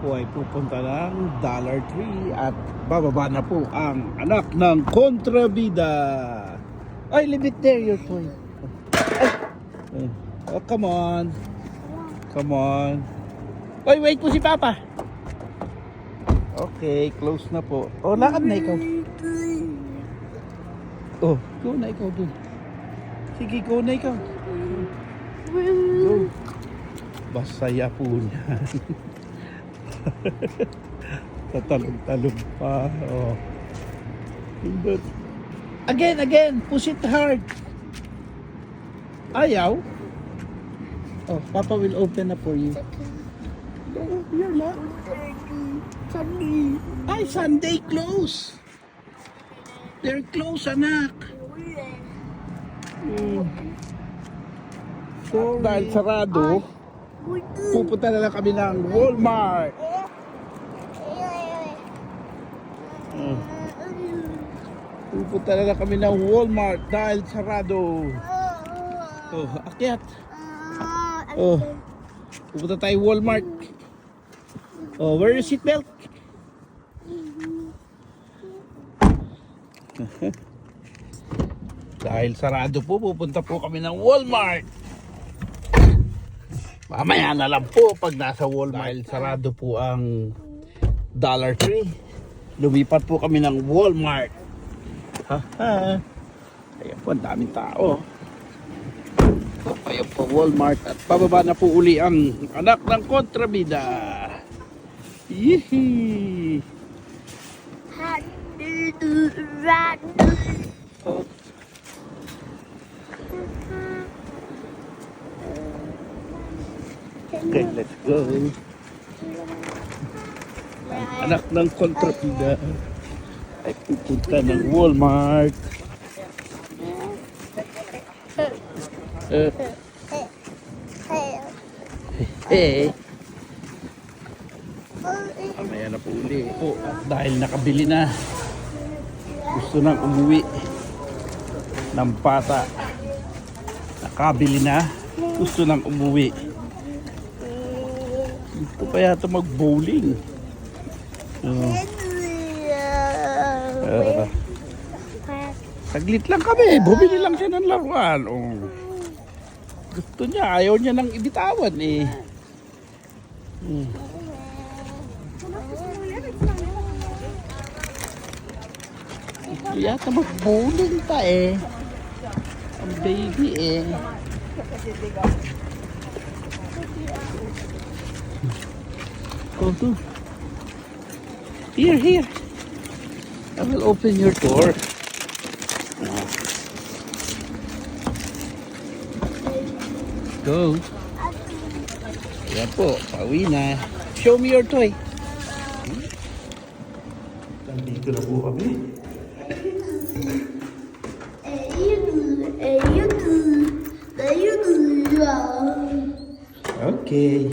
po ay pupunta ng Dollar Tree at bababa na po ang anak ng kontrabida. Ay, leave it there, your toy. Ay. Oh, come on. Come on. Oy, wait po si Papa. Okay, close na po. Oh, lakad na ikaw. Oh, go na ikaw dun. Sige, go na ikaw. Go. Basaya po niya. Tatalog-talog pa. Oh. Again, push it hard. Ayaw. Oh, Papa will open up for you. No, you're not. Sunday. Ay, Sunday close. They're close, anak. So, dahil sarado, pupunta na lang kami ng Walmart. Pupunta na lang kami ng Walmart dahil sarado. Oh, akyat. Oh, pupunta tayo Walmart. Oh, where is seatbelt? Dahil sarado po, pupunta po kami ng Walmart. Mamaya na lang po pag nasa Walmart. Dahil sarado po ang Dollar Tree, lumipat po kami ng Walmart. Ayan po, ang daming tao. Ayan po Walmart at pababa na po uli ang anak ng kontrabida. Yee! Oh. Okay, let's go. Ang anak ng kontrabida ay pupunta ng Walmart. Hey. Mamaya na po uli po dahil nakabili na. Gusto nang umuwi ng bata. Nakabili na. Gusto nang umuwi. Gusto pa yata mag-bowling. Saglit lang kami. Bumili lang siya ng laruan. Oh. Gusto niya. Ayaw niya nang ibitawan eh. Gusto yata mag-bowling pa eh. Ang baby eh. Go to. Here. I will open your door. Go. Yan po, pauwi na. Show me your toy. Nandito na po kami. Okay.